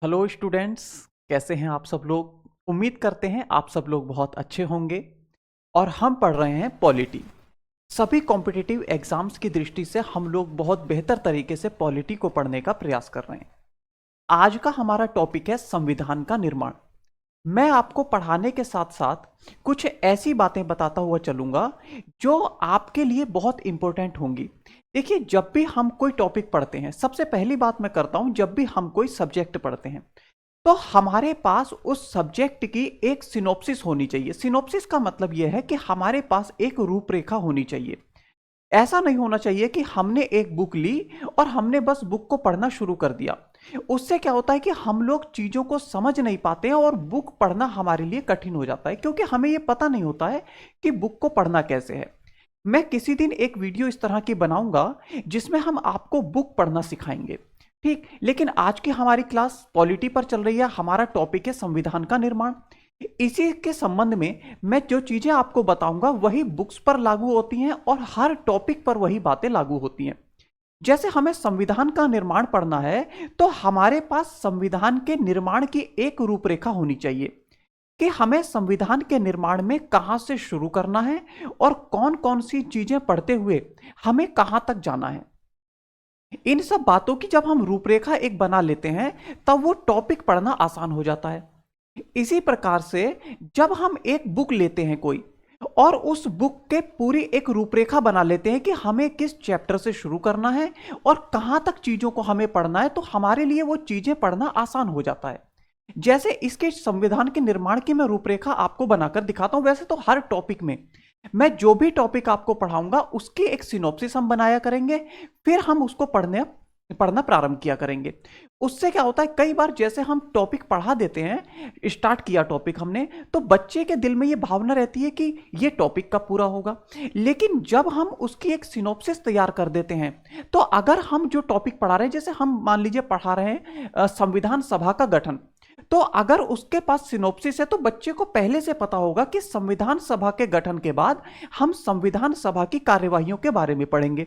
Hello students, कैसे हैं आप सब लोग। उम्मीद करते हैं आप सब लोग बहुत अच्छे होंगे। और हम पढ़ रहे हैं पॉलिटी। सभी कॉम्पिटिटिव एग्जाम्स की दृष्टि से हम लोग बहुत बेहतर तरीके से पॉलिटी को पढ़ने का प्रयास कर रहे हैं। आज का हमारा टॉपिक है संविधान का निर्माण। मैं आपको पढ़ाने के साथ साथ कुछ ऐसी बातें बताता हुआ चलूंगा जो आपके लिए बहुत इंपॉर्टेंट होंगी। देखिए, जब भी हम कोई टॉपिक पढ़ते हैं, सबसे पहली बात मैं करता हूं, जब भी हम कोई सब्जेक्ट पढ़ते हैं तो हमारे पास उस सब्जेक्ट की एक सिनॉप्सिस होनी चाहिए। सिनॉप्सिस का मतलब यह है कि हमारे पास एक रूपरेखा होनी चाहिए। ऐसा नहीं होना चाहिए कि हमने एक बुक ली और हमने बस बुक को पढ़ना शुरू कर दिया। उससे क्या होता है कि हम लोग चीजों को समझ नहीं पाते हैं और बुक पढ़ना हमारे लिए कठिन हो जाता है, क्योंकि हमें यह पता नहीं होता है कि बुक को पढ़ना कैसे है। मैं किसी दिन एक वीडियो इस तरह की बनाऊंगा जिसमें हम आपको बुक पढ़ना सिखाएंगे। ठीक, लेकिन आज की हमारी क्लास पॉलिटी पर चल रही है। हमारा टॉपिक है संविधान का निर्माण। इसी के संबंध में मैं जो चीजें आपको बताऊंगा वही बुक्स पर लागू होती हैं और हर टॉपिक पर वही बातें लागू होती हैं। जैसे हमें संविधान का निर्माण पढ़ना है तो हमारे पास संविधान के निर्माण की एक रूपरेखा होनी चाहिए कि हमें संविधान के निर्माण में कहां से शुरू करना है और कौन कौन सी चीजें पढ़ते हुए हमें कहां तक जाना है। इन सब बातों की जब हम रूपरेखा एक बना लेते हैं तब वो टॉपिक पढ़ना आसान हो जाता है। इसी प्रकार से जब हम एक बुक लेते हैं कोई और उस बुक के पूरी एक रूपरेखा बना लेते हैं कि हमें किस चैप्टर से शुरू करना है और कहां तक चीजों को हमें पढ़ना है, तो हमारे लिए वो चीजें पढ़ना आसान हो जाता है। जैसे इसके संविधान के निर्माण की मैं रूपरेखा आपको बनाकर दिखाता हूं। वैसे तो हर टॉपिक में मैं जो भी टॉपिक आपको पढ़ाऊंगा उसकी एक सिनॉप्सिस हम बनाया करेंगे, फिर हम उसको पढ़ना प्रारंभ किया करेंगे। उससे क्या होता है, कई बार जैसे हम टॉपिक पढ़ा देते हैं, स्टार्ट किया टॉपिक हमने, तो बच्चे के दिल में यह भावना रहती है कि यह टॉपिक कब पूरा होगा। लेकिन जब हम उसकी एक सिनॉप्सिस तैयार कर देते हैं, तो अगर हम जो टॉपिक पढ़ा रहे हैं, जैसे हम मान लीजिए पढ़ा रहे हैं संविधान सभा का गठन, तो अगर उसके पास सिनॉप्सिस है तो बच्चे को पहले से पता होगा कि संविधान सभा के गठन के बाद हम संविधान सभा की कार्यवाहियों के बारे में पढ़ेंगे।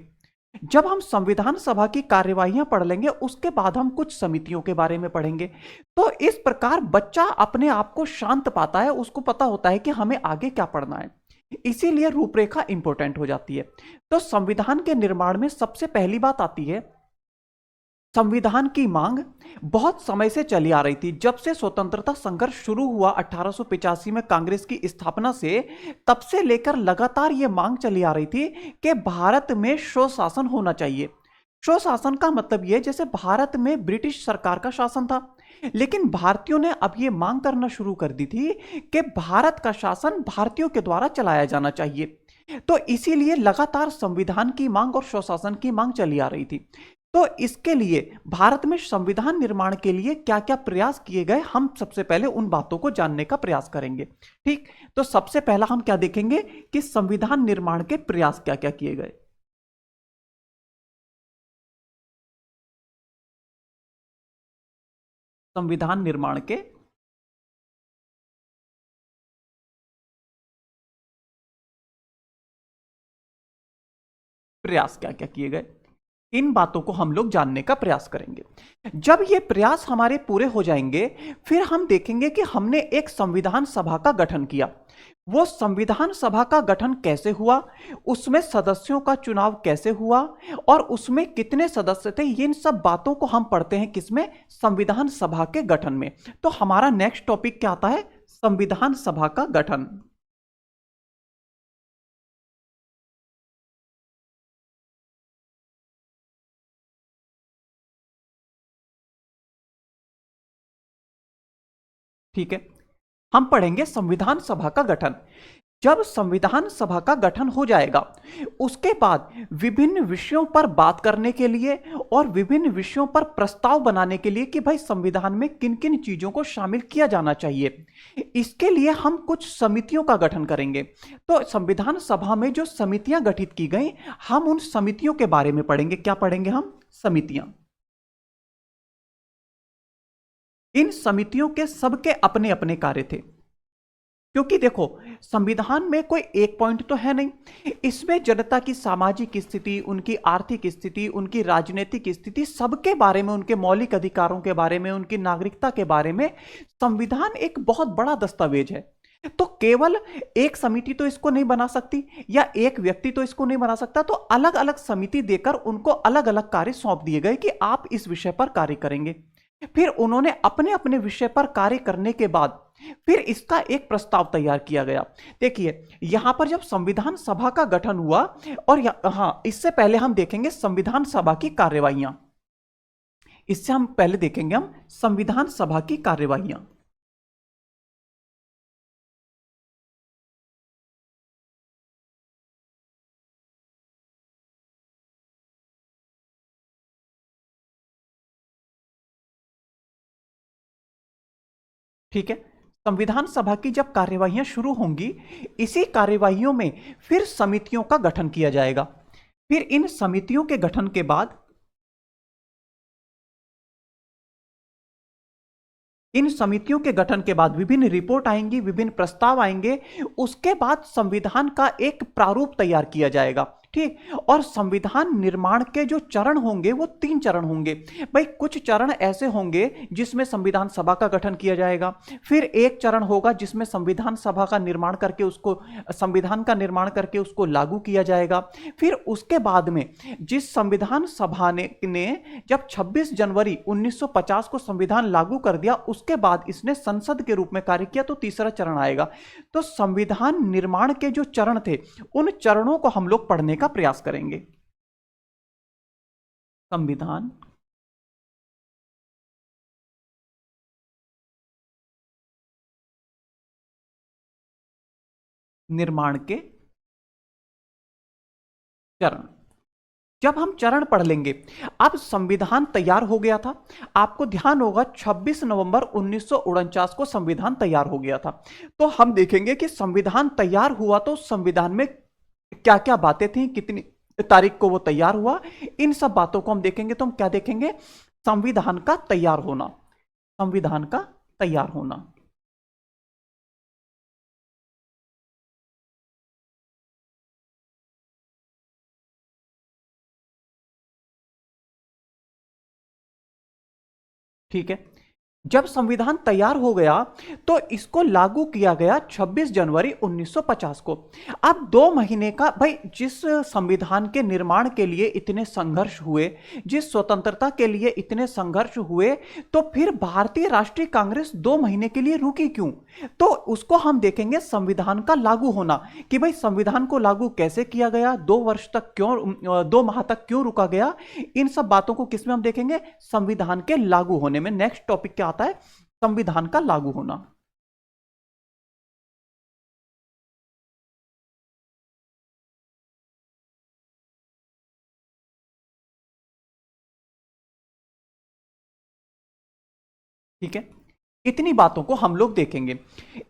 जब हम संविधान सभा की कार्यवाहियां पढ़ लेंगे उसके बाद हम कुछ समितियों के बारे में पढ़ेंगे। तो इस प्रकार बच्चा अपने आप को शांत पाता है, उसको पता होता है कि हमें आगे क्या पढ़ना है। इसीलिए रूपरेखा इंपॉर्टेंट हो जाती है। तो संविधान के निर्माण में सबसे पहली बात आती है, संविधान की मांग बहुत समय से चली आ रही थी। जब से स्वतंत्रता संघर्ष शुरू हुआ 1885 में कांग्रेस की स्थापना से, तब से लेकर लगातार यह मांग चली आ रही थी कि भारत में स्वशासन होना चाहिए। स्वशासन का मतलब यह, जैसे भारत में ब्रिटिश सरकार का शासन था, लेकिन भारतीयों ने अब यह मांग करना शुरू कर दी थी कि भारत का शासन भारतीयों के द्वारा चलाया जाना चाहिए। तो इसीलिए लगातार संविधान की मांग और स्वशासन की मांग चली आ रही थी। तो इसके लिए भारत में संविधान निर्माण के लिए क्या क्या प्रयास किए गए, हम सबसे पहले उन बातों को जानने का प्रयास करेंगे। ठीक, तो सबसे पहला हम क्या देखेंगे कि संविधान निर्माण के प्रयास क्या क्या किए गए। संविधान निर्माण के प्रयास क्या क्या किए गए, इन बातों को हम लोग जानने का प्रयास करेंगे। जब ये प्रयास हमारे पूरे हो जाएंगे, फिर हम देखेंगे कि हमने एक संविधान सभा का गठन किया। वो संविधान सभा का गठन कैसे हुआ, उसमें सदस्यों का चुनाव कैसे हुआ और उसमें कितने सदस्य थे, इन सब बातों को हम पढ़ते हैं किसमें, संविधान सभा के गठन में। तो हमारा नेक्स्ट टॉपिक क्या आता है, संविधान सभा का गठन। ठीक है, हम पढ़ेंगे संविधान सभा का गठन। जब संविधान सभा का गठन हो जाएगा, उसके बाद विभिन्न विषयों पर बात करने के लिए और विभिन्न विषयों पर प्रस्ताव बनाने के लिए कि भाई संविधान में किन किन चीजों को शामिल किया जाना चाहिए, इसके लिए हम कुछ समितियों का गठन करेंगे। तो संविधान सभा में जो समितियां गठित की गई, हम उन समितियों के बारे में पढ़ेंगे। क्या पढ़ेंगे हम, समितियां। इन समितियों के सबके अपने अपने कार्य थे। क्योंकि देखो, संविधान में कोई एक पॉइंट तो है नहीं, इसमें जनता की सामाजिक स्थिति, उनकी आर्थिक स्थिति, उनकी राजनीतिक स्थिति, सबके बारे में, उनके मौलिक अधिकारों के बारे में, उनकी नागरिकता के बारे में संविधान एक बहुत बड़ा दस्तावेज है। तो केवल एक समिति तो इसको नहीं बना सकती, या एक व्यक्ति तो इसको नहीं बना सकता, तो अलग अलग समिति देकर उनको अलग अलग कार्य सौंप दिए गए कि आप इस विषय पर कार्य करेंगे। फिर उन्होंने अपने अपने विषय पर कार्य करने के बाद फिर इसका एक प्रस्ताव तैयार किया गया। देखिए, यहां पर जब संविधान सभा का गठन हुआ, और हाँ, इससे पहले हम देखेंगे संविधान सभा की कार्यवाहियां। इससे हम पहले देखेंगे हम संविधान सभा की कार्यवाहियां। ठीक है, संविधान सभा की जब कार्यवाहियां शुरू होंगी, इसी कार्यवाहियों में फिर समितियों का गठन किया जाएगा। फिर इन समितियों के गठन के बाद, इन समितियों के गठन के बाद विभिन्न रिपोर्ट आएंगी, विभिन्न प्रस्ताव आएंगे, उसके बाद संविधान का एक प्रारूप तैयार किया जाएगा। ठीक, और संविधान निर्माण के जो चरण होंगे वो 3 चरण होंगे। भाई, कुछ चरण ऐसे होंगे जिसमें संविधान सभा का गठन किया जाएगा, फिर एक चरण होगा जिसमें संविधान सभा का निर्माण करके उसको, संविधान का निर्माण करके उसको लागू किया जाएगा। फिर उसके बाद में जिस संविधान सभा ने जब 26 जनवरी 1950 को संविधान लागू कर दिया, उसके बाद इसने संसद के रूप में कार्य किया, तो तीसरा चरण आएगा। तो संविधान निर्माण के जो चरण थे, उन चरणों को हम लोग पढ़ने का प्रयास करेंगे। संविधान निर्माण के चरण, जब हम चरण पढ़ लेंगे, अब संविधान तैयार हो गया था, आपको ध्यान होगा 26 नवंबर 1949 को संविधान तैयार हो गया था। तो हम देखेंगे कि संविधान तैयार हुआ तो संविधान में क्या क्या बातें थी, कितनी तारीख को वो तैयार हुआ, इन सब बातों को हम देखेंगे। तो हम क्या देखेंगे? संविधान का तैयार होना, संविधान का तैयार होना। ठीक है, जब संविधान तैयार हो गया तो इसको लागू किया गया 26 जनवरी 1950 को। अब 2 महीने का, भाई जिस संविधान के निर्माण के लिए इतने संघर्ष हुए, जिस स्वतंत्रता के लिए इतने संघर्ष हुए, तो फिर भारतीय राष्ट्रीय कांग्रेस 2 महीने के लिए रुकी क्यों? तो उसको हम देखेंगे संविधान का लागू होना, कि भाई संविधान को लागू कैसे किया गया, 2 वर्ष तक क्यों, 2 माह तक क्यों रुका गया। इन सब बातों को किसमें हम देखेंगे? संविधान के लागू होने में। नेक्स्ट टॉपिक क्या आता है? संविधान का लागू होना। ठीक है, इतनी बातों को हम लोग देखेंगे।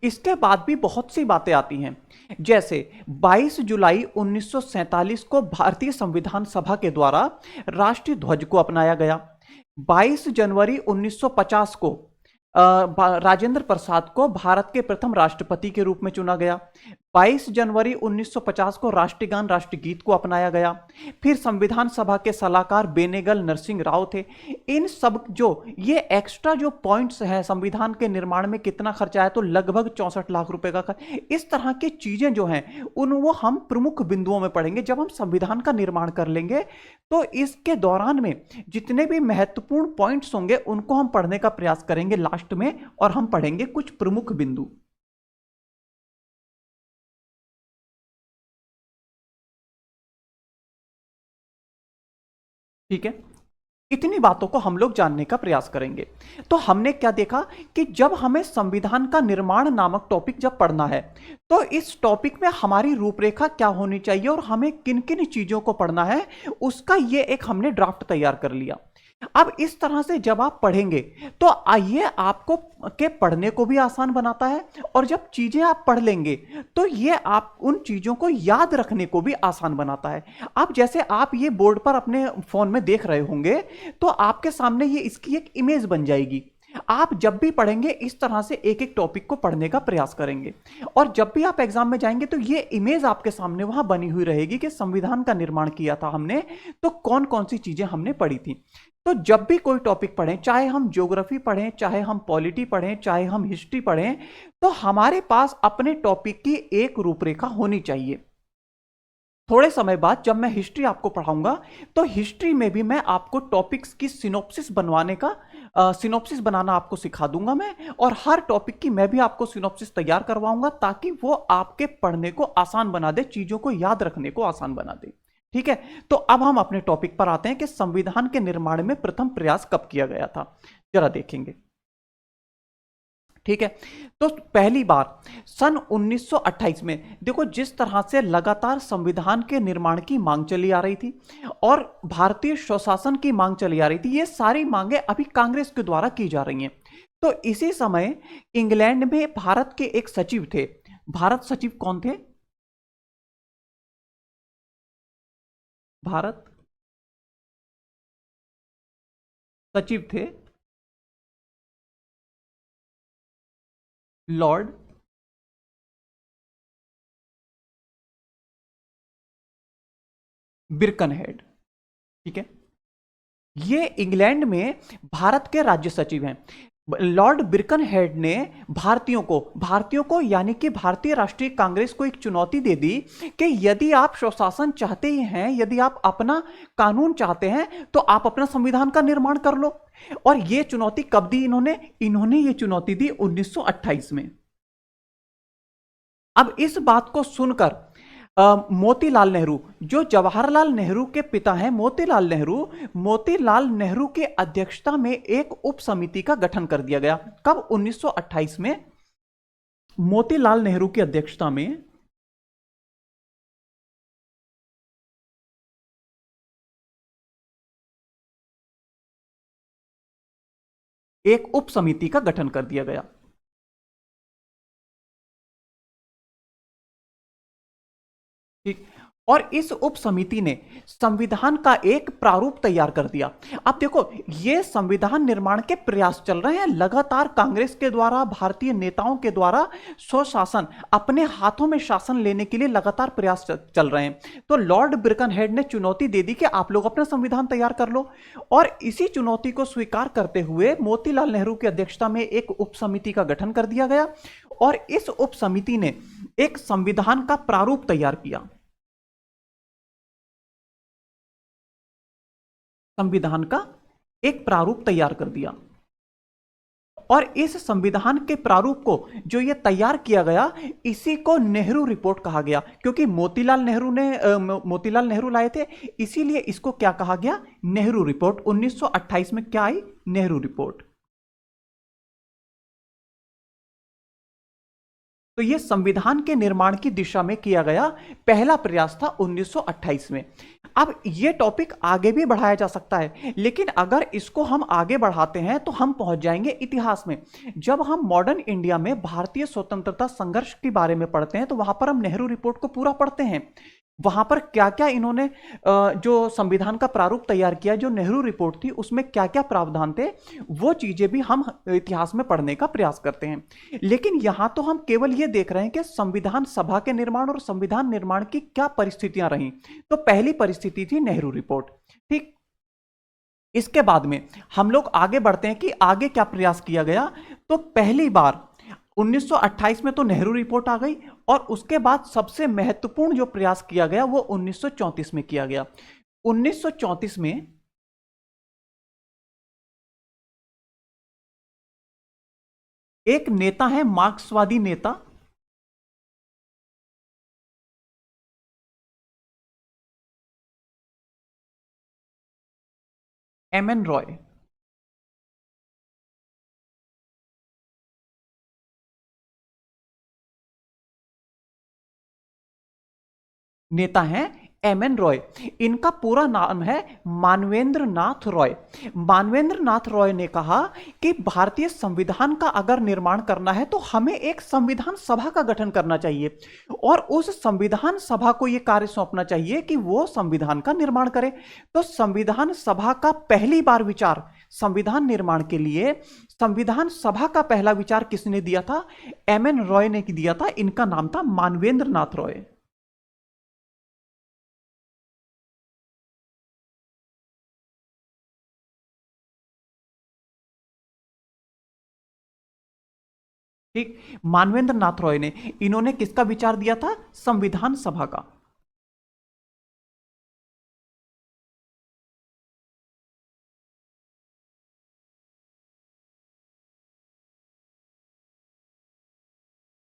इसके बाद भी बहुत सी बातें आती हैं, जैसे 22 जुलाई 1947 को भारतीय संविधान सभा के द्वारा राष्ट्रीय ध्वज को अपनाया गया। 22 जनवरी 1950 को राजेंद्र प्रसाद को भारत के प्रथम राष्ट्रपति के रूप में चुना गया। 22 जनवरी 1950 को राष्ट्रगान राष्ट्रगीत को अपनाया गया। फिर संविधान सभा के सलाहकार बेनेगल नरसिंह राव थे। इन सब जो ये एक्स्ट्रा जो पॉइंट्स हैं, संविधान के निर्माण में कितना खर्चा आया, तो लगभग 64 लाख रुपए का। इस तरह की चीजें जो हैं वो हम प्रमुख बिंदुओं में पढ़ेंगे। जब हम संविधान का निर्माण कर लेंगे तो इसके दौरान में जितने भी महत्वपूर्ण पॉइंट्स होंगे उनको हम पढ़ने का प्रयास करेंगे लास्ट में, और हम पढ़ेंगे कुछ प्रमुख बिंदु। ठीक है, इतनी बातों को हम लोग जानने का प्रयास करेंगे। तो हमने क्या देखा कि जब हमें संविधान का निर्माण नामक टॉपिक जब पढ़ना है, तो इस टॉपिक में हमारी रूपरेखा क्या होनी चाहिए और हमें किन किन चीजों को पढ़ना है, उसका ये एक हमने ड्राफ्ट तैयार कर लिया। अब इस तरह से जब आप पढ़ेंगे तो आइए आपको के पढ़ने को भी आसान बनाता है, और जब चीजें आप पढ़ लेंगे तो ये आप उन चीजों को याद रखने को भी आसान बनाता है। अब जैसे आप ये बोर्ड पर अपने फोन में देख रहे होंगे, तो आपके सामने ये इसकी एक इमेज बन जाएगी। आप जब भी पढ़ेंगे इस तरह से एक एक टॉपिक को पढ़ने का प्रयास करेंगे, और जब भी आप एग्जाम में जाएंगे तो ये इमेज आपके सामने वहां बनी हुई रहेगी कि संविधान का निर्माण किया था हमने, तो कौन कौन सी चीजें हमने पढ़ी थी। तो जब भी कोई टॉपिक पढ़ें, चाहे हम ज्योग्राफी पढ़ें, चाहे हम पॉलिटी पढ़ें, चाहे हम हिस्ट्री पढ़ें, तो हमारे पास अपने टॉपिक की एक रूपरेखा होनी चाहिए। थोड़े समय बाद जब मैं हिस्ट्री आपको पढ़ाऊंगा तो हिस्ट्री में भी मैं आपको टॉपिक्स की सिनॉप्सिस बनवाने का सिनॉप्सिस बनाना आपको सिखा दूंगा मैं, और हर टॉपिक की मैं भी आपको सिनॉप्सिस तैयार करवाऊंगा ताकि वो आपके पढ़ने को आसान बना दे, चीजों को याद रखने को आसान बना दे। ठीक है, तो अब हम अपने टॉपिक पर आते हैं कि संविधान के निर्माण में प्रथम प्रयास कब किया गया था, जरा देखेंगे। ठीक है, तो पहली बार सन 1928 में, देखो जिस तरह से लगातार संविधान के निर्माण की मांग चली आ रही थी और भारतीय स्वशासन की मांग चली आ रही थी, ये सारी मांगे अभी कांग्रेस के द्वारा की जा रही हैं। तो इसी समय इंग्लैंड में भारत के एक सचिव थे। भारत सचिव कौन थे? भारत सचिव थे लॉर्ड बिरकनहेड। ठीक है, ये इंग्लैंड में भारत के राज्य सचिव हैं। लॉर्ड बिरकनहेड ने भारतीयों को यानी कि भारतीय राष्ट्रीय कांग्रेस को एक चुनौती दे दी कि यदि आप स्वशासन चाहते ही हैं, यदि आप अपना कानून चाहते हैं, तो आप अपना संविधान का निर्माण कर लो। और यह चुनौती कब दी इन्होंने ये चुनौती दी 1928 में। अब इस बात को सुनकर मोतीलाल नेहरू, जो जवाहरलाल नेहरू के पिता हैं, मोतीलाल नेहरू की अध्यक्षता में एक उप समिति का गठन कर दिया गया। कब? 1928 में मोतीलाल नेहरू की अध्यक्षता में एक उप समिति का गठन कर दिया गया। ठीक, और इस उप समिति ने संविधान का एक प्रारूप तैयार कर दिया। अब देखो, ये संविधान निर्माण के प्रयास चल रहे हैं लगातार कांग्रेस के द्वारा, भारतीय नेताओं के द्वारा स्वशासन, अपने हाथों में शासन लेने के लिए लगातार प्रयास चल रहे हैं। तो लॉर्ड बिरकनहेड ने चुनौती दे दी कि आप लोग अपना संविधान तैयार कर लो, और इसी चुनौती को स्वीकार करते हुए मोतीलाल नेहरू की अध्यक्षता में एक उप समिति का गठन कर दिया गया, और इस उप समिति ने एक संविधान का प्रारूप तैयार किया। संविधान का एक प्रारूप तैयार कर दिया, और इस संविधान के प्रारूप को जो ये तैयार किया गया, इसी को नेहरू रिपोर्ट कहा गया, क्योंकि मोतीलाल नेहरू लाए थे, इसीलिए इसको क्या कहा गया? नेहरू रिपोर्ट। 1928 में क्या आई? नेहरू रिपोर्ट। तो यह संविधान के निर्माण की दिशा में किया गया पहला प्रयास था 1928 में। अब यह टॉपिक आगे भी बढ़ाया जा सकता है, लेकिन अगर इसको हम आगे बढ़ाते हैं तो हम पहुंच जाएंगे इतिहास में। जब हम मॉडर्न इंडिया में भारतीय स्वतंत्रता संघर्ष के बारे में पढ़ते हैं तो वहां पर हम नेहरू रिपोर्ट को पूरा पढ़ते हैं। वहां पर क्या क्या इन्होंने जो संविधान का प्रारूप तैयार किया, जो नेहरू रिपोर्ट थी, उसमें क्या क्या प्रावधान थे, वो चीजें भी हम इतिहास में पढ़ने का प्रयास करते हैं। लेकिन यहां तो हम केवल ये देख रहे हैं कि संविधान सभा के निर्माण और संविधान निर्माण की क्या परिस्थितियां रहीं। तो पहली परिस्थिति थी नेहरू रिपोर्ट। ठीक, इसके बाद में हम लोग आगे बढ़ते हैं कि आगे क्या प्रयास किया गया। तो पहली बार 1928 में तो नेहरू रिपोर्ट आ गई, और उसके बाद सबसे महत्वपूर्ण जो प्रयास किया गया वो 1934 में किया गया। 1934 में एक नेता है, मार्क्सवादी नेता, एम एन रॉय। नेता हैं एम एन रॉय, इनका पूरा नाम है मानवेंद्र नाथ रॉय। मानवेंद्र नाथ रॉय ने कहा कि भारतीय संविधान का अगर निर्माण करना है तो हमें एक संविधान सभा का गठन करना चाहिए और उस संविधान सभा को यह कार्य सौंपना चाहिए कि वो संविधान का निर्माण करे। तो संविधान सभा का पहली बार विचार संविधान निर्माण के लिए संविधान सभा का पहला विचार किसने दिया था? एम एन रॉय ने दिया था। इनका नाम था मानवेंद्र नाथ रॉय। ठीक, मानवेंद्र नाथ रॉय ने, इन्होंने किसका विचार दिया था? संविधान सभा का।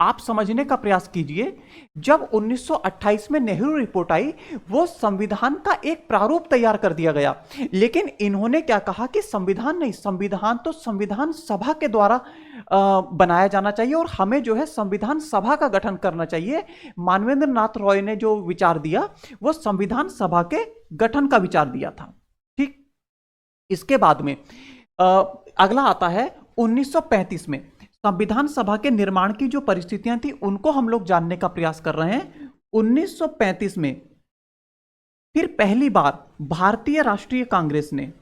आप समझने का प्रयास कीजिए, जब 1928 में नेहरू रिपोर्ट आई, वो संविधान का एक प्रारूप तैयार कर दिया गया, लेकिन इन्होंने क्या कहा कि संविधान नहीं, संविधान तो संविधान सभा के द्वारा बनाया जाना चाहिए और हमें जो है संविधान सभा का गठन करना चाहिए। मानवेंद्र नाथ रॉय ने जो विचार दिया वो संविधान सभा के गठन का विचार दिया था। ठीक, इसके बाद में अगला आता है 1935 में। संविधान सभा के निर्माण की जो परिस्थितियां थी उनको हम लोग जानने का प्रयास कर रहे हैं। 1935 में फिर पहली बार भारतीय राष्ट्रीय कांग्रेस ने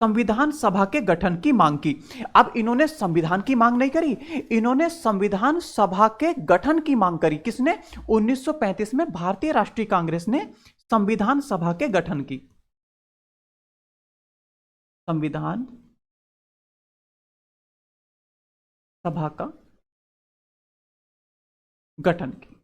संविधान सभा के गठन की मांग की। अब इन्होंने संविधान की मांग नहीं करी, इन्होंने संविधान सभा के गठन की मांग करी। किसने? 1935 में भारतीय राष्ट्रीय कांग्रेस ने संविधान सभा के गठन की, संविधान सभा का गठन की,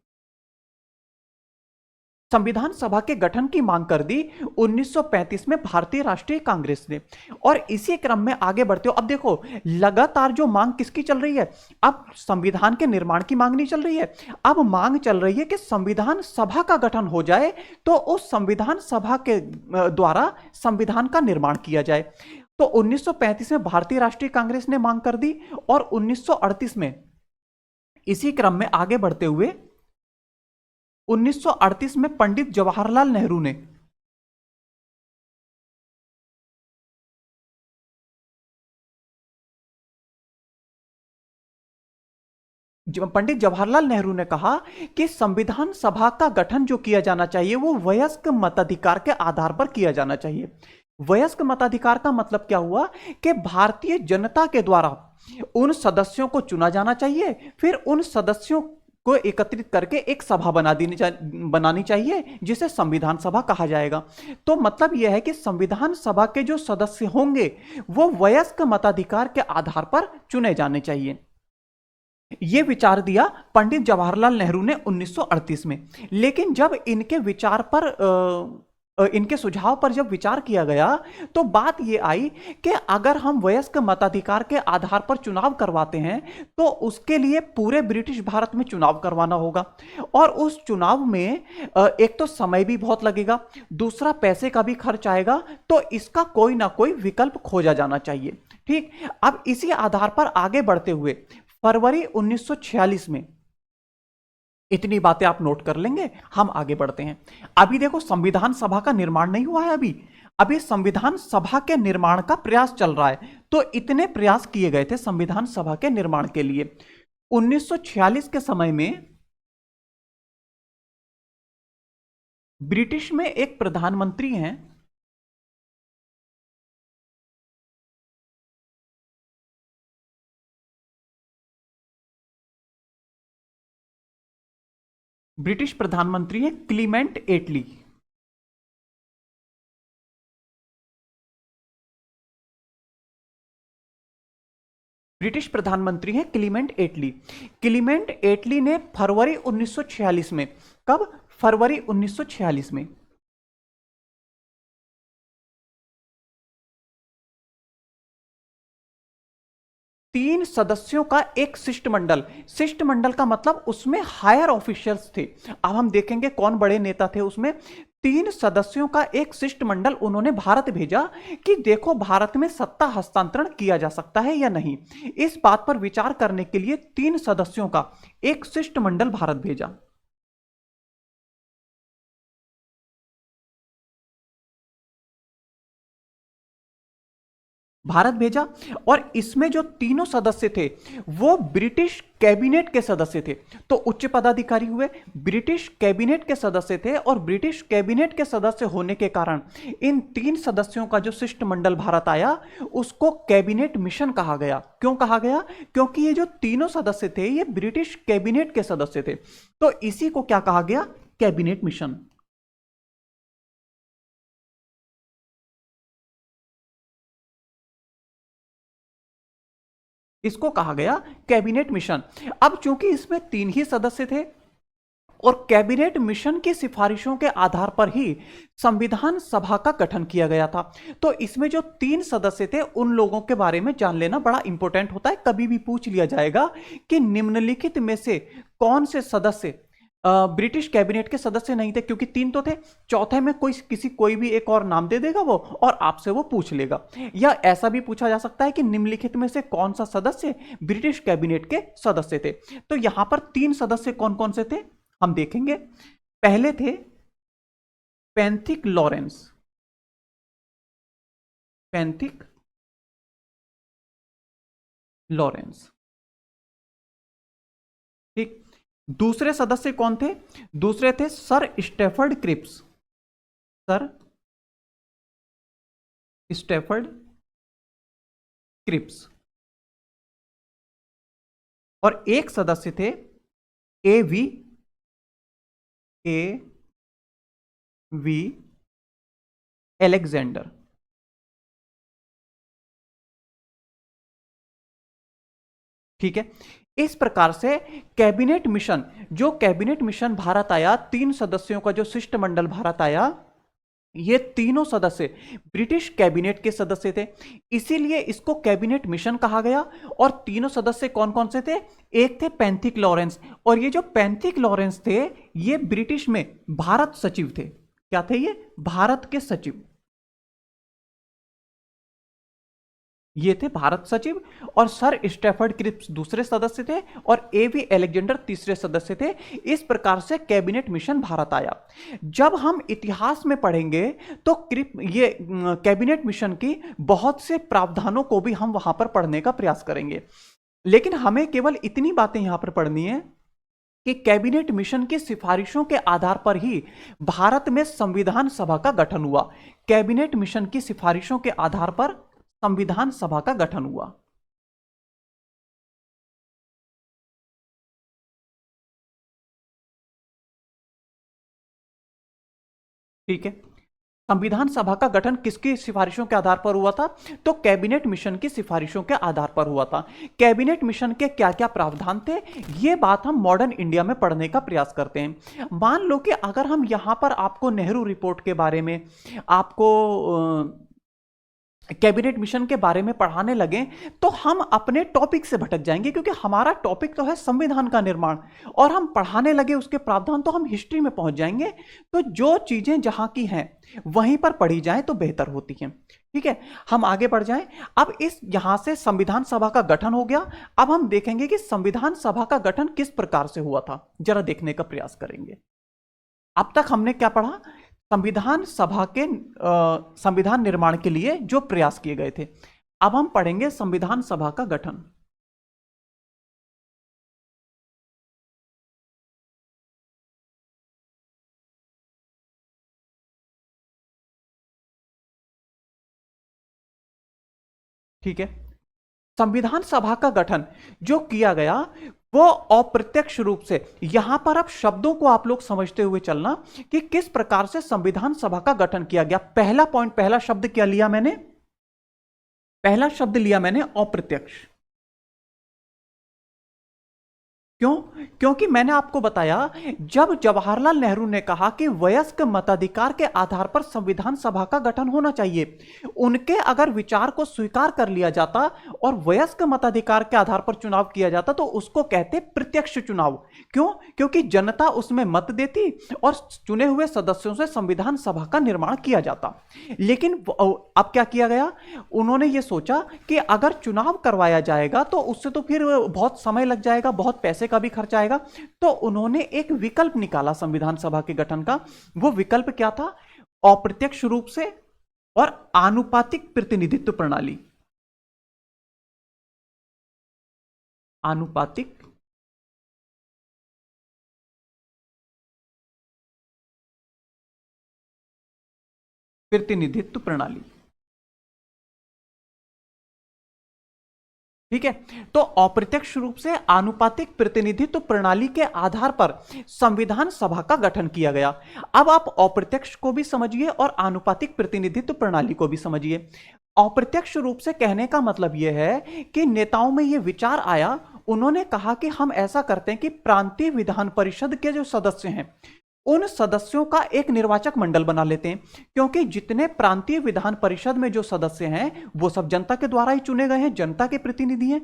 संविधान सभा के गठन की मांग कर दी 1935 में भारतीय राष्ट्रीय कांग्रेस ने। और इसी क्रम में आगे बढ़ते हो, अब देखो लगातार जो मांग किसकी चल रही है, अब संविधान के निर्माण की मांग नहीं चल रही है, अब मांग चल रही है कि संविधान सभा का गठन हो जाए तो उस संविधान सभा के द्वारा संविधान का निर्माण किया जाए। तो 1935 में भारतीय राष्ट्रीय कांग्रेस ने मांग कर दी और 1938 में इसी क्रम में आगे बढ़ते हुए 1938 में पंडित जवाहरलाल नेहरू ने पंडित जवाहरलाल नेहरू ने कहा कि संविधान सभा का गठन जो किया जाना चाहिए वो वयस्क मताधिकार के आधार पर किया जाना चाहिए। वयस्क मताधिकार का मतलब क्या हुआ कि भारतीय जनता के द्वारा उन सदस्यों को चुना जाना चाहिए, फिर उन सदस्यों को एकत्रित करके एक सभा बनानी चाहिए जिसे संविधान सभा कहा जाएगा। तो मतलब यह है कि संविधान सभा के जो सदस्य होंगे वो वयस्क मताधिकार के आधार पर चुने जाने चाहिए। यह विचार दिया पंडित जवाहरलाल नेहरू ने 1938 में। लेकिन जब इनके विचार पर इनके सुझाव पर जब विचार किया गया तो बात यह आई कि अगर हम वयस्क मताधिकार के आधार पर चुनाव करवाते हैं तो उसके लिए पूरे ब्रिटिश भारत में चुनाव करवाना होगा और उस चुनाव में एक तो समय भी बहुत लगेगा, दूसरा पैसे का भी खर्च आएगा, तो इसका कोई ना कोई विकल्प खोजा जाना चाहिए। ठीक, अब इसी आधार पर आगे बढ़ते हुए फरवरी 1946 में, इतनी बातें आप नोट कर लेंगे, हम आगे बढ़ते हैं। अभी देखो संविधान सभा का निर्माण नहीं हुआ है, अभी संविधान सभा के निर्माण का प्रयास चल रहा है। तो इतने प्रयास किए गए थे संविधान सभा के निर्माण के लिए। 1946 के समय में ब्रिटिश में एक प्रधानमंत्री हैं, ब्रिटिश प्रधानमंत्री है क्लीमेंट एटली। ब्रिटिश प्रधानमंत्री है क्लीमेंट एटली। क्लीमेंट एटली ने फरवरी 1946 में, कब? फरवरी 1946 में तीन सदस्यों का एक शिष्टमंडल, शिष्टमंडल का मतलब उसमें हायर ऑफिशियल्स थे। अब हम देखेंगे कौन बड़े नेता थे उसमें। 3 सदस्यों का एक शिष्टमंडल उन्होंने भारत भेजा कि देखो भारत में सत्ता हस्तांतरण किया जा सकता है या नहीं। इस बात पर विचार करने के लिए 3 सदस्यों का एक शिष्टमंडल भारत भेजा। भारत भेजा, और इसमें जो तीनों सदस्य थे वो ब्रिटिश कैबिनेट के सदस्य थे। तो उच्च पदाधिकारी हुए, ब्रिटिश कैबिनेट के सदस्य थे, और ब्रिटिश कैबिनेट के सदस्य होने के कारण इन 3 सदस्यों का जो शिष्टमंडल भारत आया उसको कैबिनेट मिशन कहा गया। क्यों कहा गया? क्योंकि ये जो तीनों सदस्य थे ये ब्रिटिश कैबिनेट के सदस्य थे, तो इसी को क्या कहा गया? Cabinet mission. इसको कहा गया कैबिनेट मिशन। अब चूंकि इसमें 3 ही सदस्य थे और कैबिनेट मिशन की सिफारिशों के आधार पर ही संविधान सभा का गठन किया गया था, तो इसमें जो 3 सदस्य थे उन लोगों के बारे में जान लेना बड़ा इंपॉर्टेंट होता है। कभी भी पूछ लिया जाएगा कि निम्नलिखित में से कौन से सदस्य ब्रिटिश कैबिनेट के सदस्य नहीं थे, क्योंकि 3 तो थे, चौथे में कोई भी एक और नाम दे देगा वो, और आपसे वो पूछ लेगा। या ऐसा भी पूछा जा सकता है कि निम्नलिखित में से कौन सा सदस्य ब्रिटिश कैबिनेट के सदस्य थे। तो यहां पर 3 सदस्य कौन कौन से थे हम देखेंगे। पहले थे पैंथिक लॉरेंस। पैंथिक लॉरेंस, ठीक। दूसरे सदस्य कौन थे? दूसरे थे sir Stafford Cripps. Sir Stafford Cripps. और एक सदस्य थे ए वी एलेक्जेंडर। ठीक है, इस प्रकार से कैबिनेट मिशन, जो कैबिनेट मिशन भारत आया, 3 सदस्यों का जो शिष्टमंडल भारत आया, ये तीनों सदस्य ब्रिटिश कैबिनेट के सदस्य थे, इसीलिए इसको कैबिनेट मिशन कहा गया। और तीनों सदस्य कौन कौन से थे? एक थे पैंथिक लॉरेंस, और ये जो पैंथिक लॉरेंस थे ये ब्रिटिश में भारत सचिव थे। क्या थे ये? भारत के सचिव। ये थे भारत सचिव। और सर स्टेफर्ड क्रिप्स दूसरे सदस्य थे, और एवी एलेक्जेंडर तीसरे सदस्य थे। इस प्रकार से कैबिनेट मिशन भारत आया। जब हम इतिहास में पढ़ेंगे तो ये कैबिनेट मिशन की बहुत से प्रावधानों को भी हम वहां पर पढ़ने का प्रयास करेंगे, लेकिन हमें केवल इतनी बातें यहां पर पढ़नी है कि कैबिनेट मिशन की सिफारिशों के आधार पर ही भारत में संविधान सभा का गठन हुआ। कैबिनेट मिशन की सिफारिशों के आधार पर संविधान सभा का गठन हुआ। ठीक है, संविधान सभा का गठन किसकी सिफारिशों के आधार पर हुआ था? तो कैबिनेट मिशन की सिफारिशों के आधार पर हुआ था। कैबिनेट मिशन के क्या क्या प्रावधान थे, यह बात हम मॉडर्न इंडिया में पढ़ने का प्रयास करते हैं। मान लो कि अगर हम यहां पर आपको नेहरू रिपोर्ट के बारे में, आपको कैबिनेट मिशन के बारे में पढ़ाने लगे तो हम अपने टॉपिक से भटक जाएंगे, क्योंकि हमारा टॉपिक तो है संविधान का निर्माण, और हम पढ़ाने लगे उसके प्रावधान तो हम हिस्ट्री में पहुंच जाएंगे। तो जो चीजें जहां की हैं वहीं पर पढ़ी जाए तो बेहतर होती हैं। ठीक है, हम आगे बढ़ जाएं। अब इस यहां से संविधान सभा का गठन हो गया। अब हम देखेंगे कि संविधान सभा का गठन किस प्रकार से हुआ था, जरा देखने का प्रयास करेंगे। अब तक हमने क्या पढ़ा? संविधान सभा के संविधान निर्माण के लिए जो प्रयास किए गए थे। अब हम पढ़ेंगे संविधान सभा का गठन। ठीक है, संविधान सभा का गठन जो किया गया वो अप्रत्यक्ष रूप से, यहां पर अब शब्दों को आप लोग समझते हुए चलना कि किस प्रकार से संविधान सभा का गठन किया गया। पहला पॉइंट, पहला शब्द क्या लिया मैंने? पहला शब्द लिया मैंने अप्रत्यक्ष। क्यों? क्योंकि मैंने आपको बताया, जब जवाहरलाल नेहरू ने कहा कि वयस्क मताधिकार के आधार पर संविधान सभा का गठन होना चाहिए, उनके अगर विचार को स्वीकार कर लिया जाता और वयस्क मताधिकार के आधार पर चुनाव किया जाता तो उसको कहते प्रत्यक्ष चुनाव। क्यों? क्योंकि जनता उसमें मत देती और चुने हुए सदस्यों से संविधान सभा का निर्माण किया जाता। लेकिन अब क्या किया गया, उन्होंने ये सोचा कि अगर चुनाव करवाया जाएगा तो उससे तो फिर बहुत समय लग जाएगा, बहुत पैसे का भी खर्च आएगा। तो उन्होंने एक विकल्प निकाला संविधान सभा के गठन का। वो विकल्प क्या था? अप्रत्यक्ष रूप से और आनुपातिक प्रतिनिधित्व प्रणाली। आनुपातिक प्रतिनिधित्व प्रणाली। ठीक है, तो अप्रत्यक्ष रूप से आनुपातिक प्रतिनिधित्व प्रणाली के आधार पर संविधान सभा का गठन किया गया। अब आप अप्रत्यक्ष को भी समझिए और आनुपातिक प्रतिनिधित्व प्रणाली को भी समझिए। अप्रत्यक्ष रूप से कहने का मतलब यह है कि नेताओं में यह विचार आया, उन्होंने कहा कि हम ऐसा करते हैं कि प्रांतीय विधान परिषद के जो सदस्य हैं उन सदस्यों का एक निर्वाचक मंडल बना लेते हैं, क्योंकि जितने प्रांतीय विधान परिषद में जो सदस्य हैं वो सब जनता के द्वारा ही चुने गए हैं, जनता के प्रतिनिधि हैं।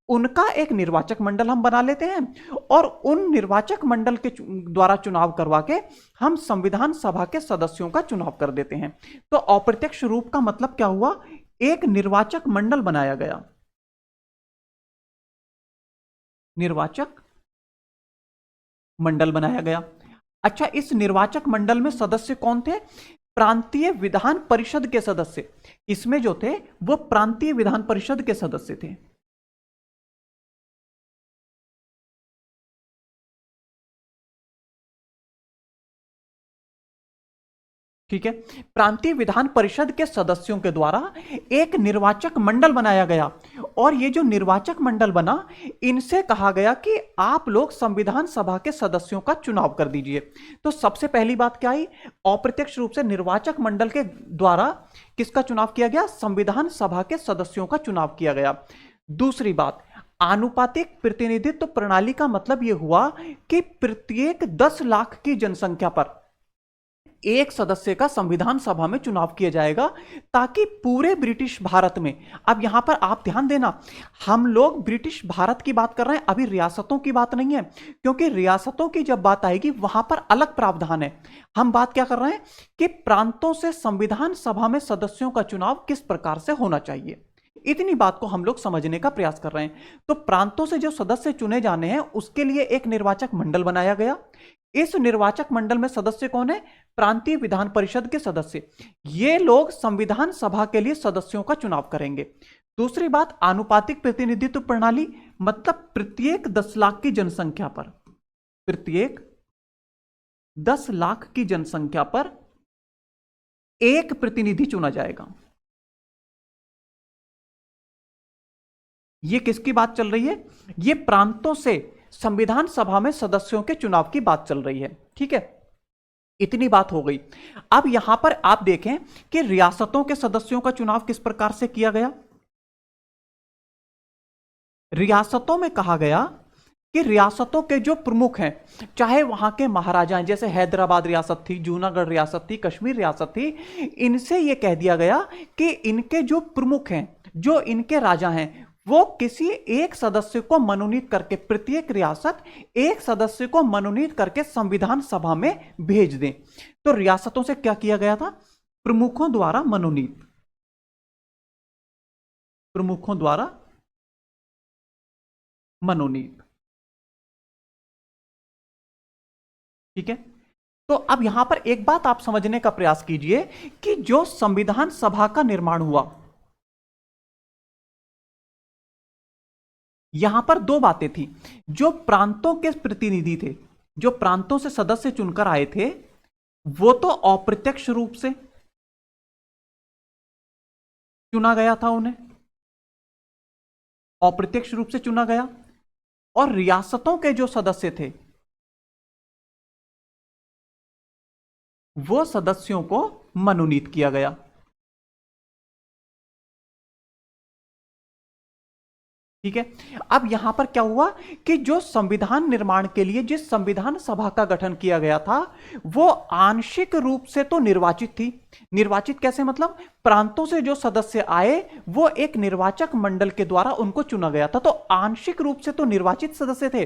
उनका एक निर्वाचक मंडल हम बना लेते हैं और उन निर्वाचक मंडल के द्वारा चुनाव करवा के हम संविधान सभा के सदस्यों का चुनाव कर देते हैं। तो अप्रत्यक्ष रूप का मतलब क्या हुआ? एक निर्वाचक मंडल बनाया गया। निर्वाचक मंडल बनाया गया। अच्छा, इस निर्वाचक मंडल में सदस्य कौन थे? प्रांतीय विधान परिषद के सदस्य। इसमें जो थे वो प्रांतीय विधान परिषद के सदस्य थे। ठीक है, प्रांतीय विधान परिषद के सदस्यों के द्वारा एक निर्वाचक मंडल बनाया गया और ये जो निर्वाचक मंडल बना, इनसे कहा गया कि आप लोग संविधान सभा के सदस्यों का चुनाव कर दीजिए। तो सबसे पहली बात क्या आई? अप्रत्यक्ष रूप से निर्वाचक मंडल के द्वारा किसका चुनाव किया गया? संविधान सभा के सदस्यों का चुनाव किया गया। दूसरी बात, आनुपातिक प्रतिनिधित्व प्रणाली का मतलब यह हुआ कि प्रत्येक 10 लाख की जनसंख्या पर एक सदस्य का संविधान सभा में चुनाव किया जाएगा, ताकि पूरे ब्रिटिश भारत में, अब यहां पर आप ध्यान देना, हम लोग ब्रिटिश भारत की बात कर रहे हैं, अभी रियासतों की बात नहीं है, क्योंकि रियासतों की जब बात आएगी वहां पर अलग प्रावधान है। हम बात क्या कर रहे हैं कि प्रांतों से संविधान सभा में सदस्यों का चुनाव किस प्रकार से होना चाहिए, इतनी बात को हम लोग समझने का प्रयास कर रहे हैं। तो प्रांतों से जो सदस्य चुने जाने हैं उसके लिए एक निर्वाचक मंडल बनाया गया। इस निर्वाचक मंडल में सदस्य कौन है? प्रांतीय विधान परिषद के सदस्य। ये लोग संविधान सभा के लिए सदस्यों का चुनाव करेंगे। दूसरी बात, आनुपातिक प्रतिनिधित्व प्रणाली, मतलब प्रत्येक 10 लाख की जनसंख्या पर, प्रत्येक 10 लाख की जनसंख्या पर एक प्रतिनिधि चुना जाएगा। ये किसकी बात चल रही है? ये प्रांतों से संविधान सभा में सदस्यों के चुनाव की बात चल रही है। ठीक है, इतनी बात हो गई। अब यहां पर आप देखें कि रियासतों के सदस्यों का चुनाव किस प्रकार से किया गया। रियासतों में कहा गया कि रियासतों के जो प्रमुख हैं, चाहे वहां के महाराजा हैं, जैसे हैदराबाद रियासत थी, जूनागढ़ रियासत थी, कश्मीर रियासत थी, इनसे यह कह दिया गया कि इनके जो प्रमुख हैं, जो इनके राजा हैं, वो किसी एक सदस्य को मनोनीत करके, प्रत्येक रियासत एक सदस्य को मनोनीत करके संविधान सभा में भेज दें। तो रियासतों से क्या किया गया था? प्रमुखों द्वारा मनोनीत, प्रमुखों द्वारा मनोनीत। ठीक है, तो अब यहां पर एक बात आप समझने का प्रयास कीजिए कि जो संविधान सभा का निर्माण हुआ, यहां पर दो बातें थी। जो प्रांतों के प्रतिनिधि थे, जो प्रांतों से सदस्य चुनकर आए थे, वो तो अप्रत्यक्ष रूप से चुना गया था, उन्हें अप्रत्यक्ष रूप से चुना गया। और रियासतों के जो सदस्य थे, वो सदस्यों को मनोनीत किया गया। ठीक है। अब यहां पर क्या हुआ कि जो संविधान निर्माण के लिए जिस संविधान सभा का गठन किया गया था वो आंशिक रूप से तो निर्वाचित थी। निर्वाचित कैसे, मतलब प्रांतों से जो सदस्य आए वो एक निर्वाचक मंडल के द्वारा उनको चुना गया था। तो आंशिक रूप से तो निर्वाचित सदस्य थे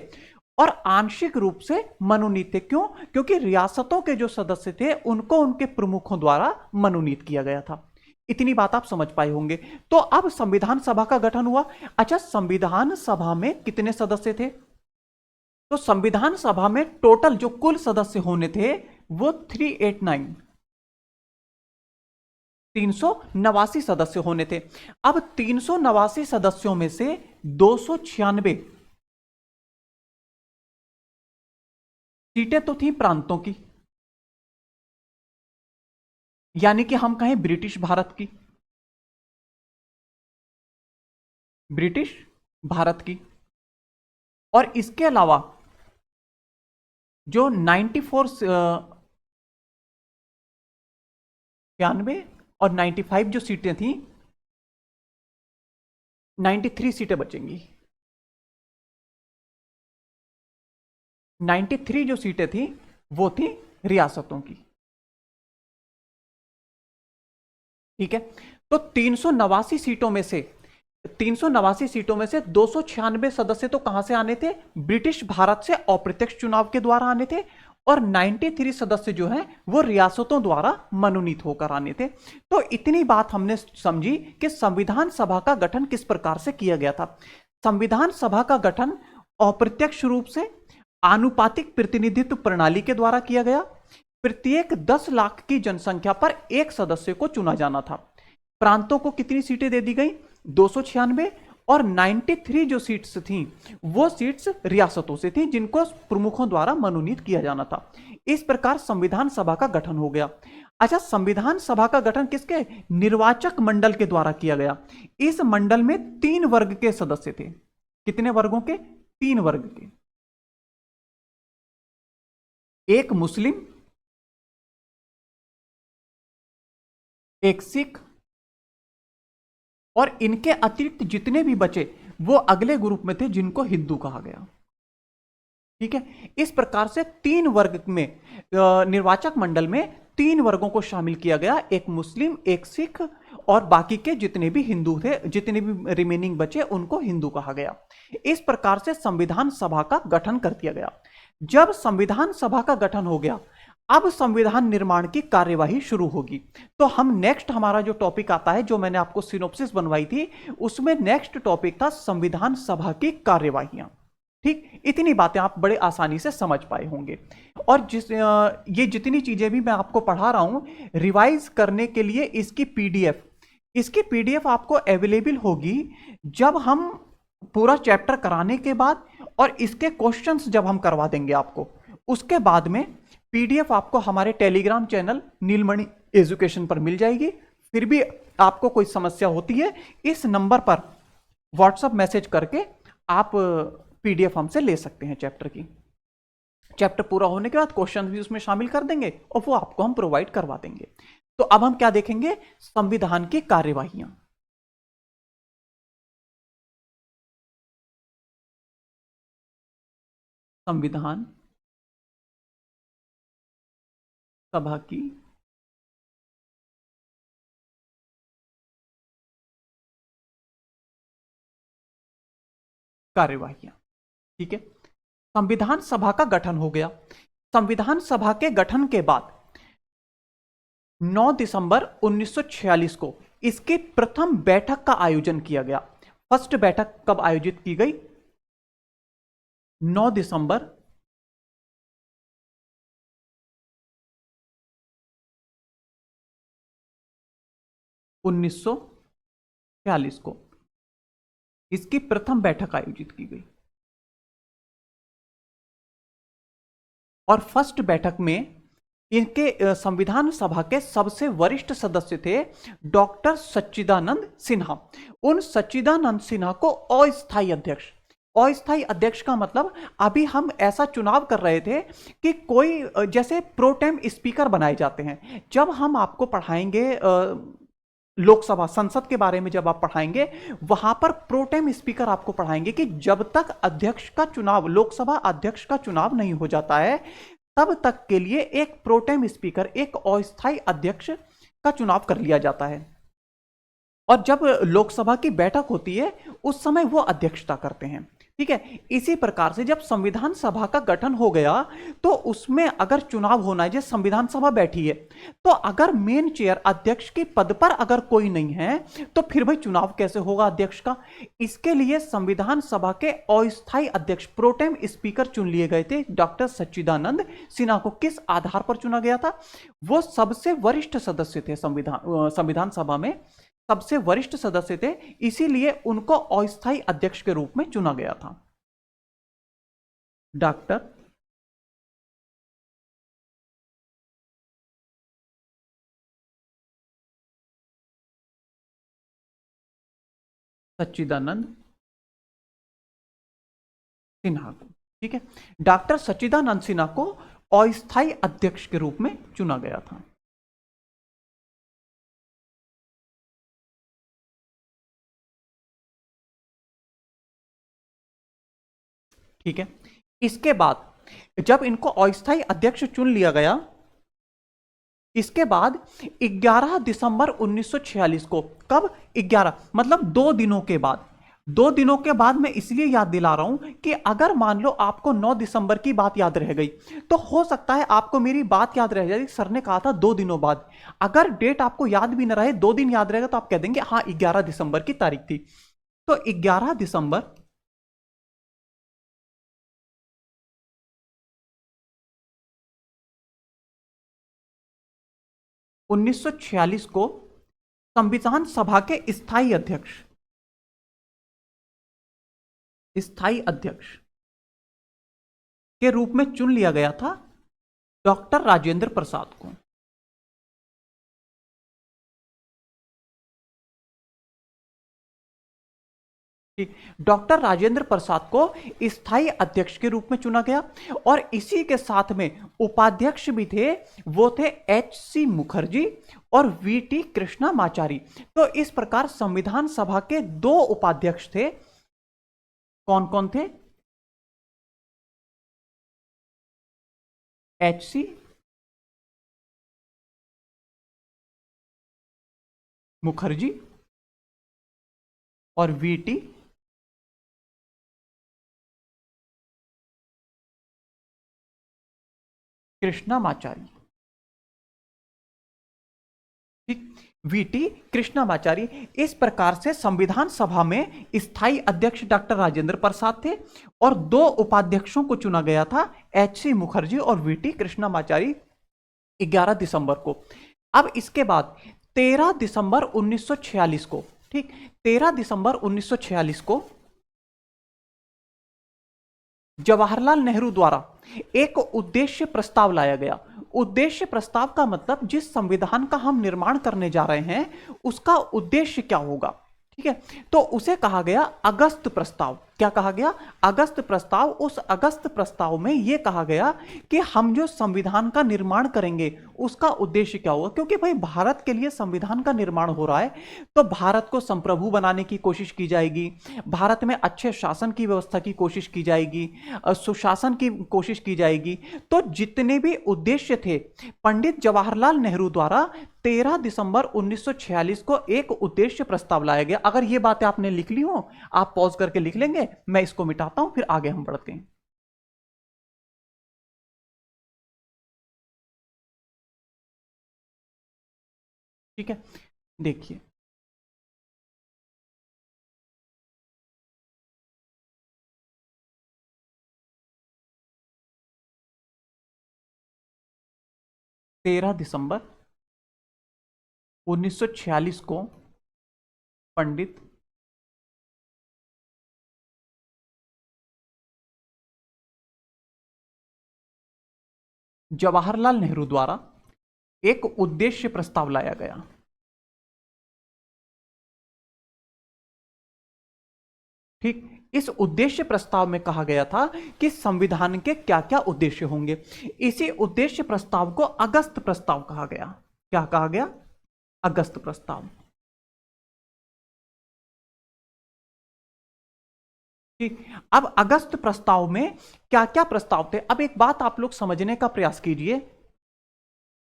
और आंशिक रूप से मनोनीत थे। क्यों? क्योंकि रियासतों के जो सदस्य थे उनको उनके प्रमुखों द्वारा मनोनीत किया गया था। इतनी बात आप समझ पाए होंगे। तो अब संविधान सभा का गठन हुआ। अच्छा, संविधान सभा में कितने सदस्य थे? तो संविधान सभा में टोटल जो कुल सदस्य होने थे वो 389 389 सदस्य होने थे। अब 389 सदस्यों में से 296 सीटें तो थी प्रांतों की, यानी कि हम कहें ब्रिटिश भारत की, ब्रिटिश भारत की। और इसके अलावा जो 94 और 95 जो सीटें थी, 93 सीटें बचेंगी। 93 जो सीटें थी वो थी रियासतों की। ठीक है। तो 389 सीटों में से 296 सदस्य तो कहां से आने थे? ब्रिटिश भारत से अप्रत्यक्ष चुनाव के द्वारा आने थे। और 93 सदस्य जो हैं वो रियासतों द्वारा मनोनीत होकर आने थे। तो इतनी बात हमने समझी कि संविधान सभा का गठन किस प्रकार से किया गया था। संविधान सभा का गठन अप्रत्यक्ष रूप से आनुपातिक प्रतिनिधित्व प्रणाली के द्वारा किया गया। प्रत्येक 10 लाख की जनसंख्या पर एक सदस्य को चुना जाना था। प्रांतों को कितनी सीटें दे दी गई? 296। और 93 जो सीट्स थीं वो सीट्स रियासतों से थीं जिनको प्रमुखों द्वारा मनोनीत किया जाना था। इस प्रकार संविधान सभा का गठन हो गया। अच्छा, संविधान सभा का गठन किसके? निर्वाचक मंडल के द्वारा किया गया। इस मंडल में 3 वर्ग के सदस्य थे। कितने वर्गों के? 3 वर्ग के। एक मुस्लिम, एक सिख, और इनके अतिरिक्त जितने भी बचे वो अगले ग्रुप में थे जिनको हिंदू कहा गया। ठीक है। इस प्रकार से 3 वर्ग में निर्वाचक मंडल में 3 वर्गों को शामिल किया गया, एक मुस्लिम, एक सिख और बाकी के जितने भी हिंदू थे, जितने भी रिमेनिंग बचे उनको हिंदू कहा गया। इस प्रकार से संविधान सभा का गठन कर दिया गया। जब संविधान सभा का गठन हो गया अब संविधान निर्माण की कार्यवाही शुरू होगी। तो हम नेक्स्ट हमारा जो टॉपिक आता है, जो मैंने आपको सिनोप्सिस बनवाई थी, उसमें नेक्स्ट टॉपिक था संविधान सभा की कार्यवाहियां। ठीक, इतनी बातें आप बड़े आसानी से समझ पाए होंगे। और ये जितनी चीजें भी मैं आपको पढ़ा रहा हूं रिवाइज करने के लिए इसकी पीडीएफ आपको अवेलेबल होगी जब हम पूरा चैप्टर कराने के बाद और इसके क्वेश्चंस जब हम करवा देंगे आपको, उसके बाद में पीडीएफ आपको हमारे टेलीग्राम चैनल नीलमणि एजुकेशन पर मिल जाएगी। फिर भी आपको कोई समस्या होती है इस नंबर पर व्हाट्सएप मैसेज करके आप पीडीएफ हमसे ले सकते हैं चैप्टर की। चैप्टर पूरा होने के बाद क्वेश्चन भी उसमें शामिल कर देंगे और वो आपको हम प्रोवाइड करवा देंगे। तो अब हम क्या देखेंगे? संविधान की कार्यवाहियां। संविधान सभा की कार्यवाहियां। ठीक है। संविधान सभा का गठन हो गया। संविधान सभा के गठन के बाद 9 दिसंबर 1946 को इसकी प्रथम बैठक का आयोजन किया गया। फर्स्ट बैठक कब आयोजित की गई? 9 दिसंबर 1946 को इसकी प्रथम बैठक आयोजित की गई। और फर्स्ट बैठक में इनके संविधान सभा के सबसे वरिष्ठ सदस्य थे डॉक्टर सच्चिदानंद सिन्हा। उन सच्चिदानंद सिन्हा को अस्थायी अध्यक्ष का मतलब अभी हम ऐसा चुनाव कर रहे थे कि कोई जैसे प्रोटेम स्पीकर बनाए जाते हैं। जब हम आपको पढ़ाएंगे लोकसभा संसद के बारे में जब आप पढ़ाएंगे, वहां पर प्रोटेम स्पीकर आपको पढ़ाएंगे कि जब तक अध्यक्ष का चुनाव, लोकसभा अध्यक्ष का चुनाव नहीं हो जाता है, तब तक के लिए एक प्रोटेम स्पीकर, एक अस्थायी अध्यक्ष का चुनाव कर लिया जाता है। और जब लोकसभा की बैठक होती है उस समय वो अध्यक्षता करते हैं। ठीक है, इसी प्रकार से जब संविधान सभा का गठन हो गया तो उसमें अगर चुनाव होना है, जैसे संविधान सभा बैठी है, तो अगर मेन चेयर अध्यक्ष के पद पर अगर कोई नहीं है तो फिर भाई चुनाव कैसे होगा अध्यक्ष का। इसके लिए संविधान सभा के अस्थायी अध्यक्ष, प्रोटेम स्पीकर चुन लिए गए थे। डॉक्टर सच्चिदानंद सिन्हा को किस आधार पर चुना गया था? वो सबसे वरिष्ठ सदस्य थे संविधान सभा में, सबसे वरिष्ठ सदस्य थे, इसीलिए उनको अस्थायी अध्यक्ष के रूप में चुना गया था। डॉक्टर सच्चिदानंद सिन्हा को, ठीक है, डॉक्टर सच्चिदानंद सिन्हा को अस्थायी अध्यक्ष के रूप में चुना गया था। ठीक है, इसके बाद जब इनको अस्थायी अध्यक्ष चुन लिया गया, इसके बाद 11 दिसंबर 1946 को, कब 11 मतलब 2 दिनों के बाद, 2 दिनों के बाद मैं इसलिए याद दिला रहा हूं कि अगर मान लो आपको 9 दिसंबर की बात याद रह गई तो हो सकता है आपको मेरी बात याद रह जाए, सर ने कहा था 2 दिनों बाद। अगर डेट आपको याद भी ना रहे, 2 दिन याद रहेगा तो आप कह देंगे हाँ 11 दिसंबर की तारीख थी। तो 11 दिसंबर 1946 को संविधान सभा के स्थायी अध्यक्ष के रूप में चुन लिया गया था डॉक्टर राजेंद्र प्रसाद को। डॉक्टर राजेंद्र प्रसाद को स्थायी अध्यक्ष के रूप में चुना गया और इसी के साथ में उपाध्यक्ष भी थे, वो थे एच.सी. मुखर्जी और वी.टी. कृष्णामाचारी। तो इस प्रकार संविधान सभा के 2 उपाध्यक्ष थे। कौन कौन थे? एच.सी. मुखर्जी और वी.टी. कृष्णामाचारी। ठीक, वीटी कृष्णामाचारी। इस प्रकार से संविधान सभा में स्थायी अध्यक्ष डॉक्टर राजेंद्र प्रसाद थे और 2 उपाध्यक्षों को चुना गया था, एच.सी. मुखर्जी और वीटी कृष्णामाचारी, 11 दिसंबर को। अब इसके बाद 13 दिसंबर 1946 को, ठीक, 13 दिसंबर 1946 को जवाहरलाल नेहरू द्वारा एक उद्देश्य प्रस्ताव लाया गया। उद्देश्य प्रस्ताव का मतलब जिस संविधान का हम निर्माण करने जा रहे हैं उसका उद्देश्य क्या होगा, ठीक है, तो उसे कहा गया अगस्त प्रस्ताव। क्या कहा गया? अगस्त प्रस्ताव। उस अगस्त प्रस्ताव में यह कहा गया कि हम जो संविधान का निर्माण करेंगे उसका उद्देश्य क्या होगा, क्योंकि भाई भारत के लिए संविधान का निर्माण हो रहा है तो भारत को संप्रभु बनाने की कोशिश की जाएगी, भारत में अच्छे शासन की व्यवस्था की कोशिश की जाएगी, सुशासन की कोशिश की जाएगी। तो जितने भी उद्देश्य थे, पंडित जवाहरलाल नेहरू द्वारा 13 दिसंबर 1946 को एक उद्देश्य प्रस्ताव लाया गया। अगर ये बातें आपने लिख ली हो, आप पॉज करके लिख लेंगे, मैं इसको मिटाता हूं फिर आगे हम बढ़ते हैं। ठीक है, देखिए तेरह दिसंबर 1946 को पंडित जवाहरलाल नेहरू द्वारा एक उद्देश्य प्रस्ताव लाया गया। ठीक, इस उद्देश्य प्रस्ताव में कहा गया था कि संविधान के क्या क्या उद्देश्य होंगे। इसी उद्देश्य प्रस्ताव को अगस्त प्रस्ताव कहा गया। क्या कहा गया? अगस्त प्रस्ताव। ठीक। अब अगस्त प्रस्ताव में क्या क्या प्रस्ताव थे, अब एक बात आप लोग समझने का प्रयास कीजिए,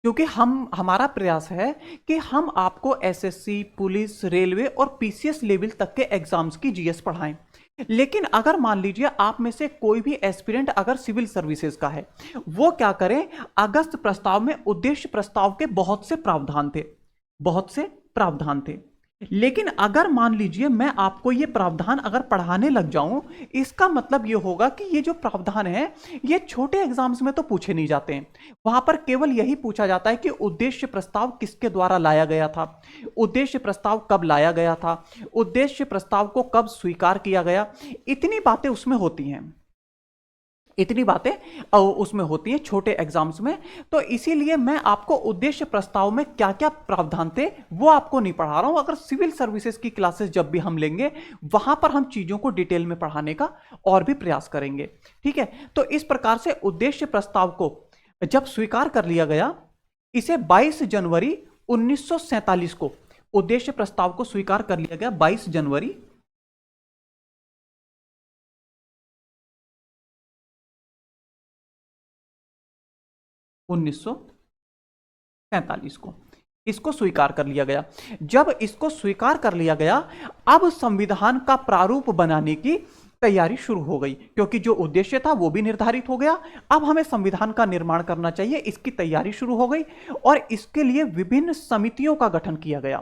क्योंकि हमारा प्रयास है कि हम आपको एसएससी, पुलिस, रेलवे और पीसीएस लेवल तक के एग्जाम्स की जीएस पढ़ाएं। लेकिन अगर मान लीजिए आप में से कोई भी एस्पिरेंट अगर सिविल सर्विसेज का है, वो क्या करें, अगस्त प्रस्ताव में उद्देश्य प्रस्ताव के बहुत से प्रावधान थे, बहुत से प्रावधान थे। लेकिन अगर मान लीजिए मैं आपको ये प्रावधान अगर पढ़ाने लग जाऊं, इसका मतलब ये होगा कि ये जो प्रावधान है ये छोटे एग्जाम्स में तो पूछे नहीं जाते हैं। वहां पर केवल यही पूछा जाता है कि उद्देश्य प्रस्ताव किसके द्वारा लाया गया था, उद्देश्य प्रस्ताव कब लाया गया था, उद्देश्य प्रस्ताव को कब स्वीकार किया गया, इतनी बातें उसमें होती हैं, इतनी बातें उसमें होती हैं छोटे एग्जाम्स में। तो इसीलिए मैं आपको उद्देश्य प्रस्ताव में क्या क्या प्रावधान थे वो आपको नहीं पढ़ा रहा हूं। अगर सिविल सर्विसेज की क्लासेस जब भी हम लेंगे, वहां पर हम चीजों को डिटेल में पढ़ाने का और भी प्रयास करेंगे। ठीक है, तो इस प्रकार से उद्देश्य प्रस्ताव को जब स्वीकार कर लिया गया, इसे 22 जनवरी 1947 को उद्देश्य प्रस्ताव को स्वीकार कर लिया गया, 22 जनवरी 1947 को इसको स्वीकार कर लिया गया। जब इसको स्वीकार कर लिया गया, अब संविधान का प्रारूप बनाने की तैयारी शुरू हो गई, क्योंकि जो उद्देश्य था वो भी निर्धारित हो गया। अब हमें संविधान का निर्माण करना चाहिए, इसकी तैयारी शुरू हो गई और इसके लिए विभिन्न समितियों का गठन किया गया।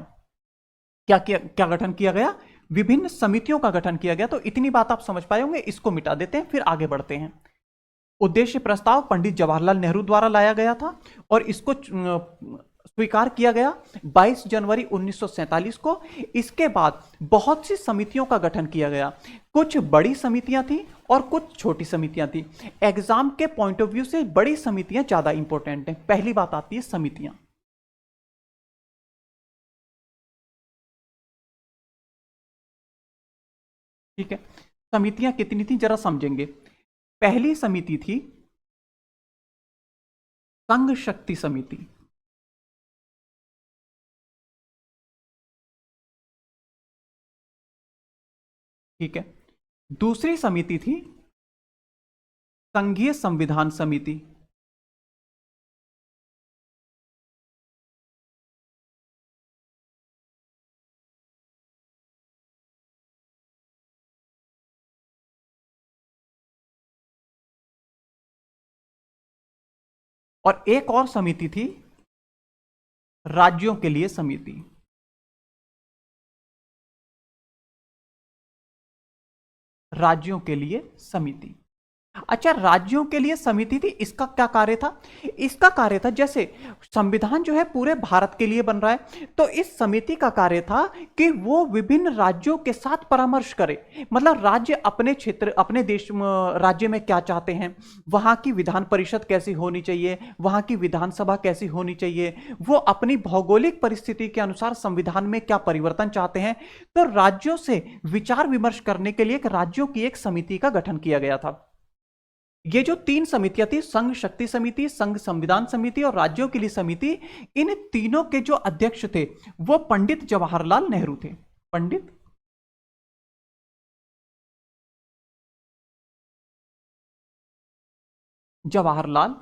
क्या गठन किया गया? विभिन्न समितियों का गठन किया गया। तो इतनी बात आप समझ पाए होंगे, इसको मिटा देते हैं फिर आगे बढ़ते हैं। उद्देश्य प्रस्ताव पंडित जवाहरलाल नेहरू द्वारा लाया गया था और इसको स्वीकार किया गया 22 जनवरी 1947 को। इसके बाद बहुत सी समितियों का गठन किया गया, कुछ बड़ी समितियां थी और कुछ छोटी समितियां थी। एग्जाम के पॉइंट ऑफ व्यू से बड़ी समितियां ज्यादा इंपॉर्टेंट हैं। पहली बात आती है समितियां। ठीक है, समितियां कितनी थी जरा समझेंगे। पहली समिति थी संघ शक्ति समिति। ठीक है, दूसरी समिति थी संघीय संविधान समिति। और एक और समिति थी राज्यों के लिए समिति। राज्यों के लिए समिति। अच्छा, राज्यों के लिए समिति थी, इसका क्या कार्य था? इसका कार्य था, जैसे संविधान जो है पूरे भारत के लिए बन रहा है, तो इस समिति का कार्य था कि वो विभिन्न राज्यों के साथ परामर्श करे। मतलब राज्य अपने क्षेत्र, अपने देश, राज्य में क्या चाहते हैं, वहां की विधान परिषद कैसी होनी चाहिए, वहां की विधानसभा कैसी होनी चाहिए, वो अपनी भौगोलिक परिस्थिति के अनुसार संविधान में क्या परिवर्तन चाहते हैं। तो राज्यों से विचार विमर्श करने के लिए एक राज्यों की एक समिति का गठन किया गया था। ये जो तीन समितियां थी, संघ शक्ति समिति, संघ संविधान समिति और राज्यों के लिए समिति, इन तीनों के जो अध्यक्ष थे वो पंडित जवाहरलाल नेहरू थे। पंडित जवाहरलाल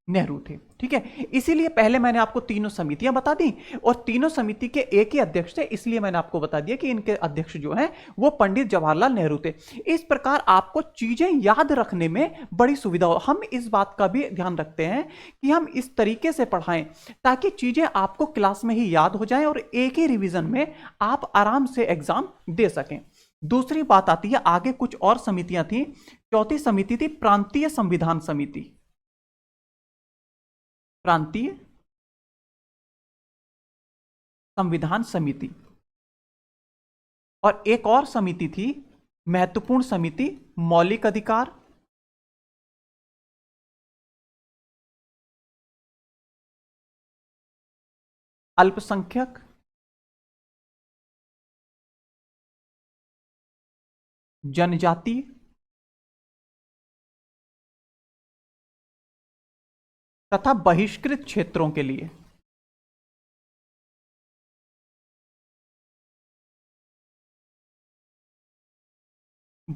नेहरू थे। ठीक है, इसीलिए पहले मैंने आपको तीनों समितियां बता दी और तीनों समिति के एक ही अध्यक्ष थे, इसलिए मैंने आपको बता दिया कि इनके अध्यक्ष जो हैं वो पंडित जवाहरलाल नेहरू थे। इस प्रकार आपको चीजें याद रखने में बड़ी सुविधा हो। हम इस बात का भी ध्यान रखते हैं कि हम इस तरीके से पढ़ाएं ताकि चीजें आपको क्लास में ही याद हो जाएं और एक ही रिविजन में आप आराम से एग्जाम दे सकें। दूसरी बात आती है, आगे कुछ और समितियां थी। चौथी समिति थी प्रांतीय संविधान समिति। प्रांतीय संविधान समिति। और एक और समिति थी महत्वपूर्ण समिति, मौलिक अधिकार, अल्पसंख्यक, जनजाति तथा बहिष्कृत क्षेत्रों के लिए।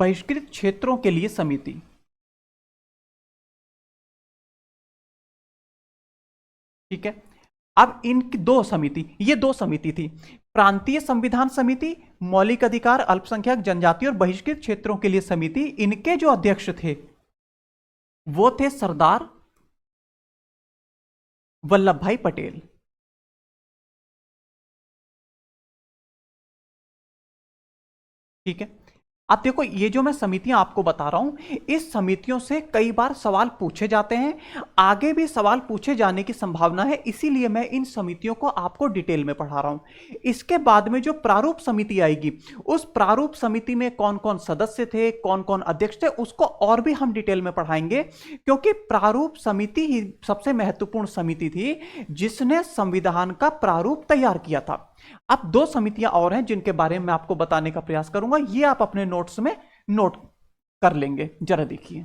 बहिष्कृत क्षेत्रों के लिए समिति। ठीक है, अब इनकी दो समिति, ये दो समिति थी, प्रांतीय संविधान समिति, मौलिक अधिकार, अल्पसंख्यक, जनजाति और बहिष्कृत क्षेत्रों के लिए समिति। इनके जो अध्यक्ष थे वो थे सरदार वल्लभ भाई पटेल। ठीक है, अब देखो ये जो मैं समितियां आपको बता रहा हूं, इस समितियों से कई बार सवाल पूछे जाते हैं, आगे भी सवाल पूछे जाने की संभावना है, इसीलिए मैं इन समितियों को आपको डिटेल में पढ़ा रहा हूं। इसके बाद में जो प्रारूप समिति आएगी, उस प्रारूप समिति में कौन कौन सदस्य थे, कौन कौन अध्यक्ष थे, उसको और भी हम डिटेल में पढ़ाएंगे, क्योंकि प्रारूप समिति ही सबसे महत्वपूर्ण समिति थी जिसने संविधान का प्रारूप तैयार किया था। अब दो समितियां और हैं जिनके बारे में आपको बताने का प्रयास करूंगा, ये आप अपने नोट्स में नोट कर लेंगे, जरा देखिए।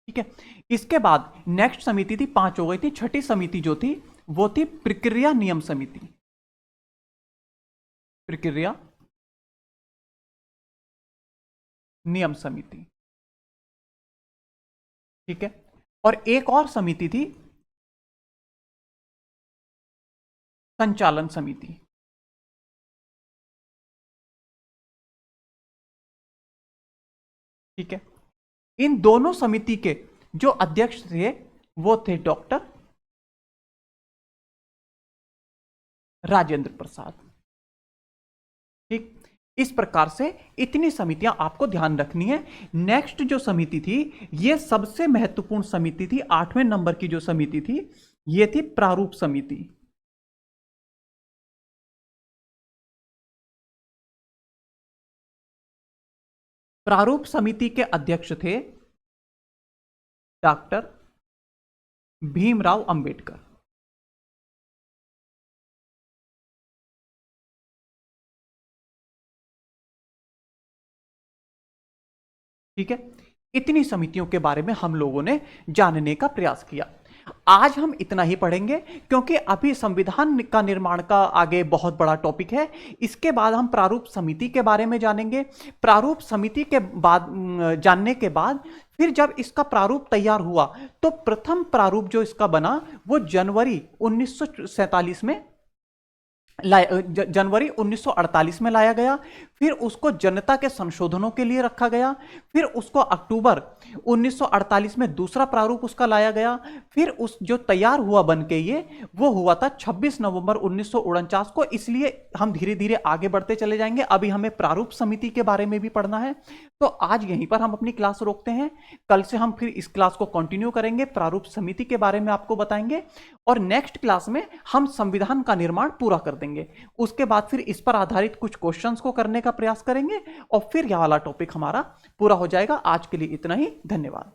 ठीक है, इसके बाद नेक्स्ट समिति थी, 5 हो गई थी, छठी समिति जो थी वो थी प्रक्रिया नियम समिति। प्रक्रिया नियम समिति। ठीक है, और एक और समिति थी संचालन समिति। ठीक है, इन दोनों समिति के जो अध्यक्ष थे वो थे डॉक्टर राजेंद्र प्रसाद। ठीक, इस प्रकार से इतनी समितियां आपको ध्यान रखनी है। नेक्स्ट जो समिति थी, यह सबसे महत्वपूर्ण समिति थी, 8वें नंबर की जो समिति थी, यह थी प्रारूप समिति। प्रारूप समिति के अध्यक्ष थे डॉक्टर भीमराव अंबेडकर। ठीक है, इतनी समितियों के बारे में हम लोगों ने जानने का प्रयास किया। आज हम इतना ही पढ़ेंगे, क्योंकि अभी संविधान का निर्माण का आगे बहुत बड़ा टॉपिक है। इसके बाद हम प्रारूप समिति के बारे में जानेंगे। प्रारूप समिति के बाद जानने के बाद फिर जब इसका प्रारूप तैयार हुआ तो प्रथम प्रारूप जो इसका बना वो जनवरी 1947 में जनवरी 1948 में लाया गया। फिर उसको जनता के संशोधनों के लिए रखा गया। फिर उसको अक्टूबर 1948 में दूसरा प्रारूप उसका लाया गया। फिर उस जो तैयार हुआ बन के ये वो हुआ था 26 नवंबर 1949 को। इसलिए हम धीरे धीरे आगे बढ़ते चले जाएंगे। अभी हमें प्रारूप समिति के बारे में भी पढ़ना है, तो आज यहीं पर हम अपनी क्लास रोकते हैं। कल से हम फिर इस क्लास को कंटिन्यू करेंगे, प्रारूप समिति के बारे में आपको बताएंगे और नेक्स्ट क्लास में हम संविधान का निर्माण पूरा कर देंगे। उसके बाद फिर इस पर आधारित कुछ क्वेश्चंस को करने का प्रयास करेंगे और फिर यह वाला टॉपिक हमारा पूरा हो जाएगा। आज के लिए इतना ही, धन्यवाद।